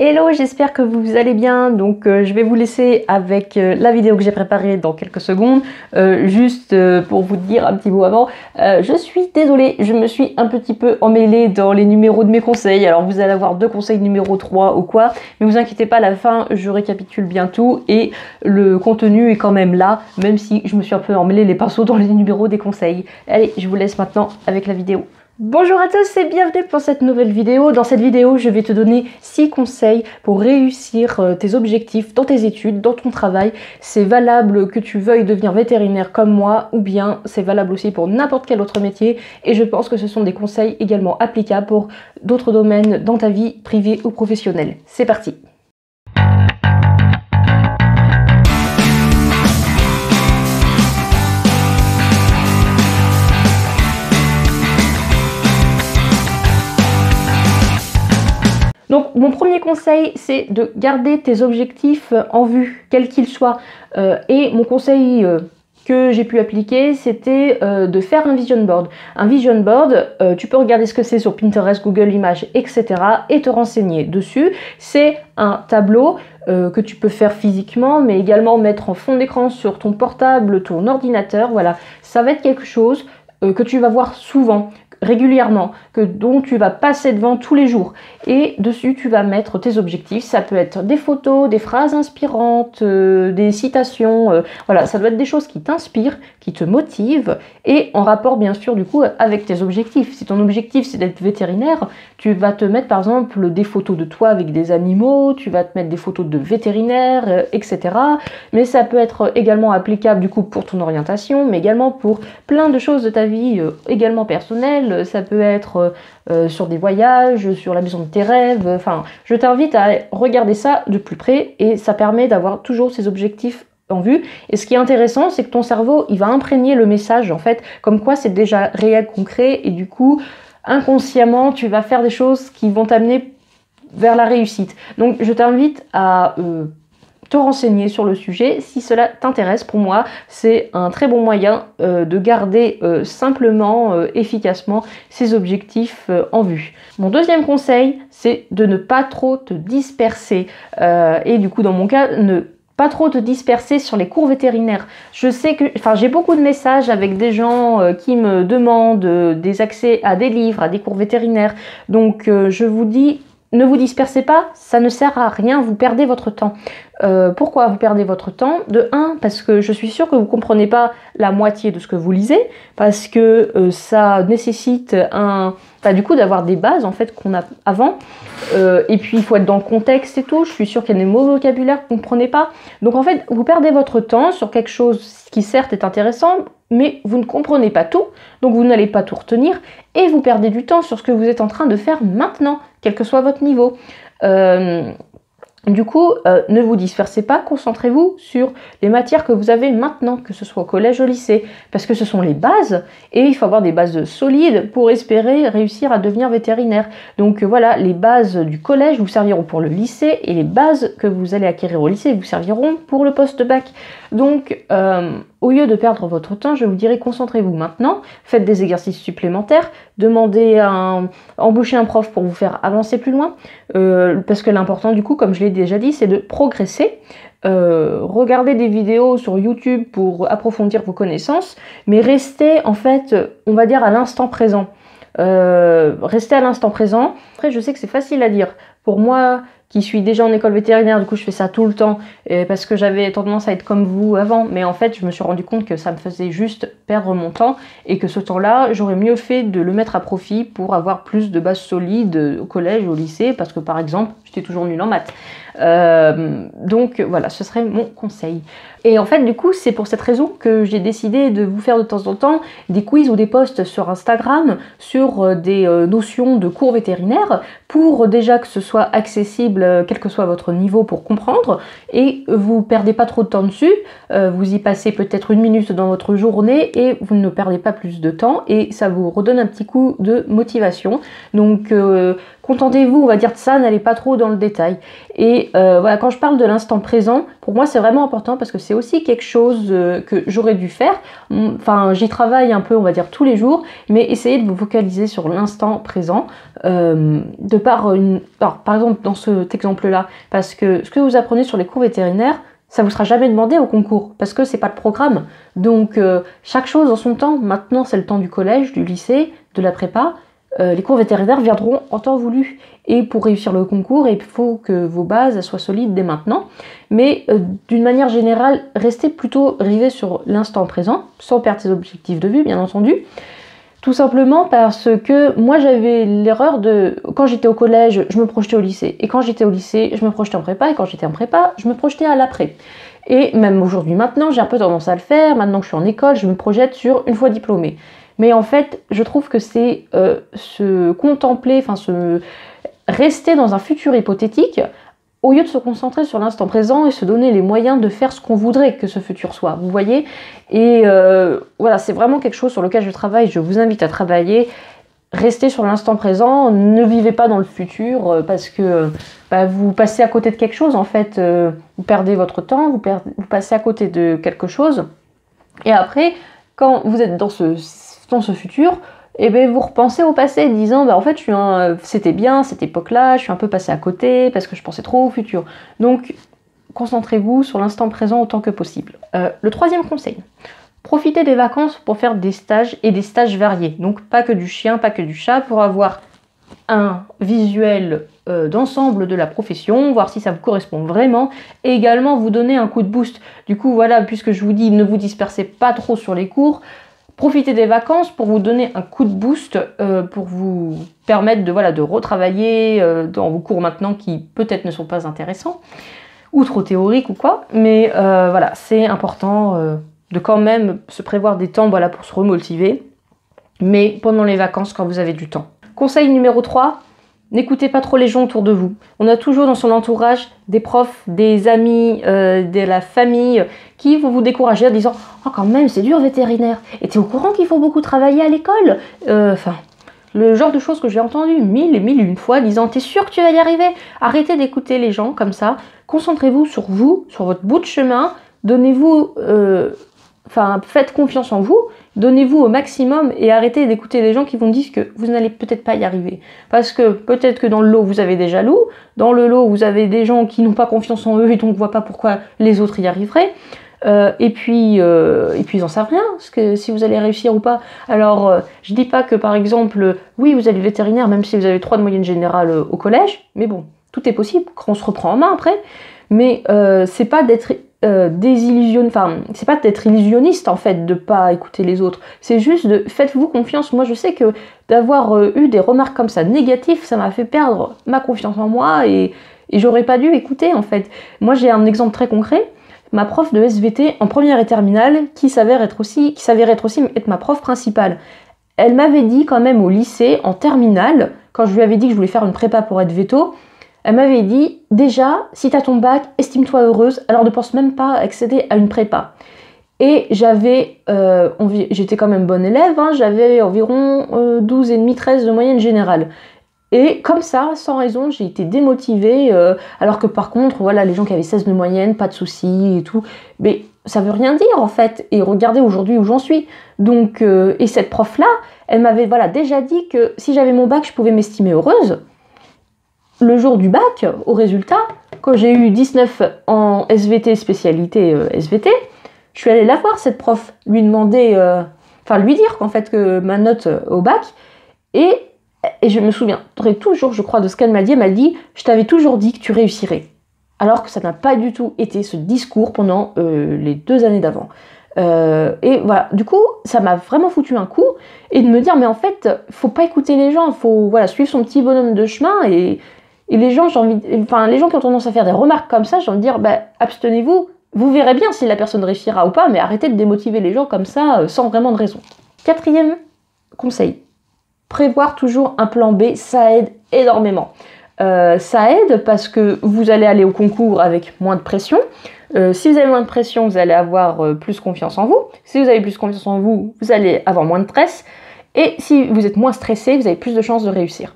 Hello, j'espère que vous allez bien. Donc je vais vous laisser avec la vidéo que j'ai préparée dans quelques secondes. Juste pour vous dire un petit mot avant, je suis désolée, je me suis un petit peu emmêlée dans les numéros de mes conseils. Alors vous allez avoir 2 conseils numéro 3 ou quoi, mais vous inquiétez pas, à la fin je récapitule bien tout et le contenu est quand même là, même si je me suis un peu emmêlée les pinceaux dans les numéros des conseils. Allez, je vous laisse maintenant avec la vidéo. Bonjour à tous et bienvenue pour cette nouvelle vidéo. Dans cette vidéo, je vais te donner 6 conseils pour réussir tes objectifs dans tes études, dans ton travail. C'est valable que tu veuilles devenir vétérinaire comme moi ou bien c'est valable aussi pour n'importe quel autre métier. Et je pense que ce sont des conseils également applicables pour d'autres domaines dans ta vie privée ou professionnelle. C'est parti! Donc mon premier conseil, c'est de garder tes objectifs en vue, quels qu'ils soient. Et mon conseil que j'ai pu appliquer, c'était de faire un vision board. Un vision board, tu peux regarder ce que c'est sur Pinterest, Google Images, etc. et te renseigner dessus. C'est un tableau que tu peux faire physiquement, mais également mettre en fond d'écran sur ton portable, ton ordinateur. Voilà, ça va être quelque chose que tu vas voir souvent, régulièrement, dont tu vas passer devant tous les jours, et dessus tu vas mettre tes objectifs. Ça peut être des photos, des phrases inspirantes, des citations, voilà, ça doit être des choses qui t'inspirent, qui te motivent, et en rapport bien sûr du coup avec tes objectifs. Si ton objectif c'est d'être vétérinaire, tu vas te mettre par exemple des photos de toi avec des animaux, tu vas te mettre des photos de vétérinaires, etc. Mais ça peut être également applicable du coup pour ton orientation, mais également pour plein de choses de ta vie, également personnelle. Ça peut être sur des voyages, sur la maison de tes rêves. Enfin, je t'invite à regarder ça de plus près et ça permet d'avoir toujours ces objectifs en vue. Et ce qui est intéressant, c'est que ton cerveau, il va imprégner le message en fait, comme quoi c'est déjà réel, concret, et du coup, inconsciemment, tu vas faire des choses qui vont t'amener vers la réussite. Donc, je t'invite à te renseigner sur le sujet si cela t'intéresse. Pour moi, c'est un très bon moyen de garder simplement, efficacement ces objectifs en vue. Mon deuxième conseil, c'est de ne pas trop te disperser et du coup dans mon cas, ne pas trop te disperser sur les cours vétérinaires. Je sais que, j'ai beaucoup de messages avec des gens qui me demandent des accès à des livres, à des cours vétérinaires. Donc je vous dis, ne vous dispersez pas, ça ne sert à rien, vous perdez votre temps. Pourquoi vous perdez votre temps? De 1, parce que je suis sûre que vous ne comprenez pas la moitié de ce que vous lisez, parce que ça nécessite du coup d'avoir des bases en fait qu'on a avant, et puis il faut être dans le contexte et tout. Je suis sûre qu'il y a des mots vocabulaires que vous ne comprenez pas. Donc en fait, vous perdez votre temps sur quelque chose qui certes est intéressant, mais vous ne comprenez pas tout, donc vous n'allez pas tout retenir, et vous perdez du temps sur ce que vous êtes en train de faire maintenant, quel que soit votre niveau. Du coup, ne vous dispersez pas, concentrez-vous sur les matières que vous avez maintenant, que ce soit au collège ou au lycée, parce que ce sont les bases, et il faut avoir des bases solides pour espérer réussir à devenir vétérinaire. Donc voilà, les bases du collège vous serviront pour le lycée, et les bases que vous allez acquérir au lycée vous serviront pour le post-bac. Donc, au lieu de perdre votre temps, je vous dirais concentrez-vous maintenant, faites des exercices supplémentaires, demandez embauchez un prof pour vous faire avancer plus loin, parce que l'important du coup, comme je l'ai déjà dit, c'est de progresser. Regardez des vidéos sur YouTube pour approfondir vos connaissances, mais restez en fait, on va dire, à l'instant présent. Restez à l'instant présent. Après, je sais que c'est facile à dire. Pour moi, qui suis déjà en école vétérinaire, du coup je fais ça tout le temps, parce que j'avais tendance à être comme vous avant, mais en fait je me suis rendu compte que ça me faisait juste perdre mon temps, et que ce temps-là, j'aurais mieux fait de le mettre à profit pour avoir plus de bases solides au collège ou au lycée, parce que par exemple, j'étais toujours nulle en maths. Donc voilà, ce serait mon conseil. Et en fait, du coup, c'est pour cette raison que j'ai décidé de vous faire de temps en temps des quiz ou des posts sur Instagram sur des notions de cours vétérinaires, pour déjà que ce soit accessible, quel que soit votre niveau, pour comprendre, et vous perdez pas trop de temps dessus. Vous y passez peut-être 1 minute dans votre journée et vous ne perdez pas plus de temps, et ça vous redonne un petit coup de motivation. Donc contentez-vous, on va dire de ça, n'allez pas trop dans le détail. Et voilà, quand je parle de l'instant présent, pour moi c'est vraiment important parce que c'est aussi quelque chose que j'aurais dû faire. Enfin, j'y travaille un peu, on va dire tous les jours, mais essayez de vous focaliser sur l'instant présent. Alors, par exemple dans cet exemple-là, parce que ce que vous apprenez sur les cours vétérinaires, ça vous sera jamais demandé au concours, parce que c'est pas le programme. Donc chaque chose en son temps. Maintenant c'est le temps du collège, du lycée, de la prépa. Les cours vétérinaires viendront en temps voulu. Et pour réussir le concours, il faut que vos bases soient solides dès maintenant. Mais d'une manière générale, restez plutôt rivés sur l'instant présent, sans perdre ses objectifs de vue, bien entendu. Tout simplement parce que moi j'avais l'erreur de, quand j'étais au collège, je me projetais au lycée. Et quand j'étais au lycée, je me projetais en prépa. Et quand j'étais en prépa, je me projetais à l'après. Et même aujourd'hui maintenant, j'ai un peu tendance à le faire. Maintenant que je suis en école, je me projette sur une fois diplômée. Mais en fait, je trouve que c'est se contempler, enfin se rester dans un futur hypothétique, au lieu de se concentrer sur l'instant présent et se donner les moyens de faire ce qu'on voudrait que ce futur soit, vous voyez. Et voilà, c'est vraiment quelque chose sur lequel je travaille, je vous invite à travailler. Restez sur l'instant présent, ne vivez pas dans le futur parce que vous passez à côté de quelque chose en fait, vous perdez votre temps, vous passez à côté de quelque chose. Et après, quand vous êtes dans ce futur, et bien vous repensez au passé, disant en fait c'était bien cette époque-là, je suis un peu passé à côté parce que je pensais trop au futur. Donc concentrez-vous sur l'instant présent autant que possible. Le troisième conseil, profitez des vacances pour faire des stages et des stages variés. Donc pas que du chien, pas que du chat, pour avoir un visuel d'ensemble de la profession, voir si ça vous correspond vraiment, et également vous donner un coup de boost. Du coup voilà, puisque je vous dis ne vous dispersez pas trop sur les cours, profitez des vacances pour vous donner un coup de boost, pour vous permettre de retravailler dans vos cours maintenant qui peut-être ne sont pas intéressants, ou trop théoriques ou quoi, mais voilà, c'est important de quand même se prévoir des temps pour se remotiver, mais pendant les vacances quand vous avez du temps. Conseil numéro 3, n'écoutez pas trop les gens autour de vous. On a toujours dans son entourage des profs, des amis, de la famille qui vont vous décourager en disant « Oh quand même, c'est dur vétérinaire. Et t'es au courant qu'il faut beaucoup travailler à l'école ?» Enfin, le genre de choses que j'ai entendu 1000 et 1001 fois disant « T'es sûr que tu vas y arriver ?» Arrêtez d'écouter les gens comme ça. Concentrez-vous sur vous, sur votre bout de chemin. Donnez-vous... faites confiance en vous. Donnez-vous au maximum et arrêtez d'écouter les gens qui vous disent que vous n'allez peut-être pas y arriver. Parce que peut-être que dans le lot, vous avez des jaloux, dans le lot, vous avez des gens qui n'ont pas confiance en eux et donc ne voient pas pourquoi les autres y arriveraient. Et puis ils n'en savent rien, parce que si vous allez réussir ou pas. Alors, je dis pas que par exemple, oui, vous allez vétérinaire, même si vous avez 3 de moyenne générale au collège, mais bon, tout est possible, quand on se reprend en main après. Mais c'est pas d'être... c'est pas d'être illusionniste en fait de pas écouter les autres, c'est juste de faites-vous confiance. Moi je sais que d'avoir eu des remarques comme ça négatives, ça m'a fait perdre ma confiance en moi et j'aurais pas dû écouter en fait. Moi j'ai un exemple très concret, ma prof de SVT en première et terminale qui s'avérait être aussi être ma prof principale. Elle m'avait dit quand même au lycée en terminale, quand je lui avais dit que je voulais faire une prépa pour être veto, elle m'avait dit, déjà, si t'as ton bac, estime-toi heureuse, alors ne pense même pas accéder à une prépa. Et j'étais quand même bonne élève, hein, j'avais environ 12,5, 13 de moyenne générale. Et comme ça, sans raison, j'ai été démotivée, alors que par contre, voilà, les gens qui avaient 16 de moyenne, pas de soucis et tout, mais ça veut rien dire en fait, et regardez aujourd'hui où j'en suis. Donc, et cette prof-là, elle m'avait déjà dit que si j'avais mon bac, je pouvais m'estimer heureuse. Le jour du bac, au résultat, quand j'ai eu 19 en SVT, spécialité SVT, je suis allée la voir, cette prof, lui demander, lui dire qu'en fait que ma note au bac, et je me souviendrai toujours, je crois, de ce qu'elle m'a dit. Elle m'a dit, je t'avais toujours dit que tu réussirais. Alors que ça n'a pas du tout été ce discours pendant les 2 années d'avant. Et voilà, du coup, ça m'a vraiment foutu un coup, et de me dire, mais en fait, faut pas écouter les gens, faut suivre son petit bonhomme de chemin, et les gens, les gens qui ont tendance à faire des remarques comme ça, j'ai envie de dire, abstenez-vous, vous verrez bien si la personne réussira ou pas, mais arrêtez de démotiver les gens comme ça, sans vraiment de raison. 4e conseil, prévoir toujours un plan B, ça aide énormément. Ça aide parce que vous allez aller au concours avec moins de pression. Si vous avez moins de pression, vous allez avoir plus confiance en vous. Si vous avez plus confiance en vous, vous allez avoir moins de stress. Et si vous êtes moins stressé, vous avez plus de chances de réussir.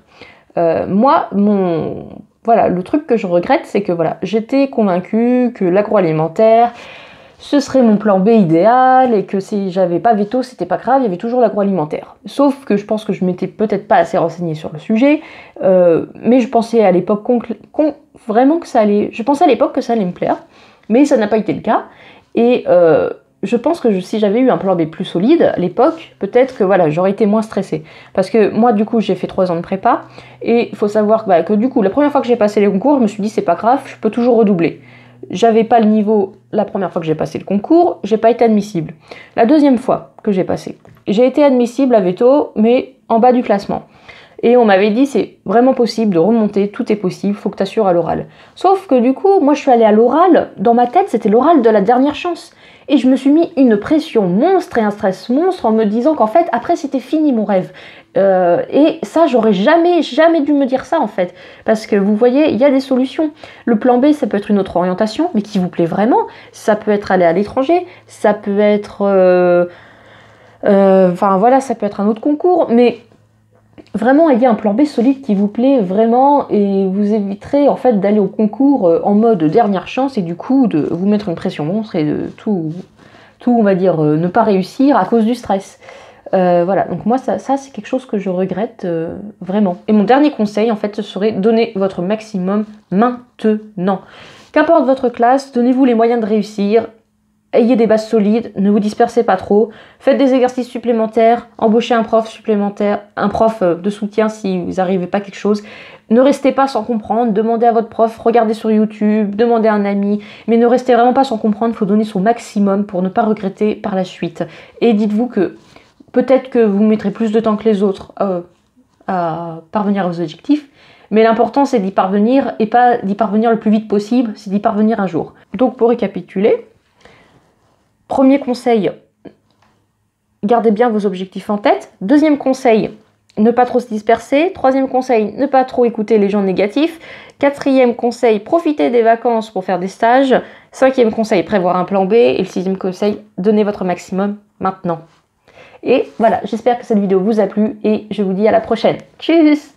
Moi, voilà, le truc que je regrette, c'est que voilà, j'étais convaincue que l'agroalimentaire, ce serait mon plan B idéal et que si j'avais pas veto, c'était pas grave, il y avait toujours l'agroalimentaire. Sauf que je pense que je m'étais peut-être pas assez renseignée sur le sujet, mais je pensais à l'époque vraiment que ça allait. Je pensais à l'époque que ça allait me plaire, mais ça n'a pas été le cas. Et je pense que si j'avais eu un plan B plus solide à l'époque, peut-être que voilà, j'aurais été moins stressée. Parce que moi, du coup, j'ai fait 3 ans de prépa, et il faut savoir que du coup, la première fois que j'ai passé les concours, je me suis dit, c'est pas grave, je peux toujours redoubler. J'avais pas le niveau la première fois que j'ai passé le concours, j'ai pas été admissible. La deuxième fois que j'ai passé, j'ai été admissible à veto, mais en bas du classement. Et on m'avait dit, c'est vraiment possible de remonter, tout est possible, faut que tu assures à l'oral. Sauf que du coup, moi je suis allée à l'oral, dans ma tête c'était l'oral de la dernière chance. Et je me suis mis une pression monstre et un stress monstre en me disant qu'en fait, après c'était fini mon rêve. Et ça, j'aurais jamais dû me dire ça en fait. Parce que vous voyez, il y a des solutions. Le plan B, ça peut être une autre orientation, mais qui vous plaît vraiment. Ça peut être aller à l'étranger, ça peut être... Enfin voilà, ça peut être un autre concours, mais... Vraiment, ayez un plan B solide qui vous plaît vraiment et vous éviterez en fait d'aller au concours en mode dernière chance et du coup de vous mettre une pression monstre et de tout on va dire, ne pas réussir à cause du stress. Voilà, donc moi ça c'est quelque chose que je regrette vraiment. Et mon dernier conseil en fait ce serait donner votre maximum maintenant. Qu'importe votre classe, donnez-vous les moyens de réussir. Ayez des bases solides, ne vous dispersez pas trop, faites des exercices supplémentaires, embauchez un prof supplémentaire, un prof de soutien si vous n'arrivez pas à quelque chose. Ne restez pas sans comprendre, demandez à votre prof, regardez sur YouTube, demandez à un ami, mais ne restez vraiment pas sans comprendre, il faut donner son maximum pour ne pas regretter par la suite. Et dites-vous que peut-être que vous mettrez plus de temps que les autres à parvenir à vos objectifs, mais l'important c'est d'y parvenir et pas d'y parvenir le plus vite possible, c'est d'y parvenir un jour. Donc pour récapituler, premier conseil, gardez bien vos objectifs en tête. Deuxième conseil, ne pas trop se disperser. Troisième conseil, ne pas trop écouter les gens négatifs. Quatrième conseil, profitez des vacances pour faire des stages. Cinquième conseil, prévoir un plan B. Et le sixième conseil, donnez votre maximum maintenant. Et voilà, j'espère que cette vidéo vous a plu et je vous dis à la prochaine. Tchuss!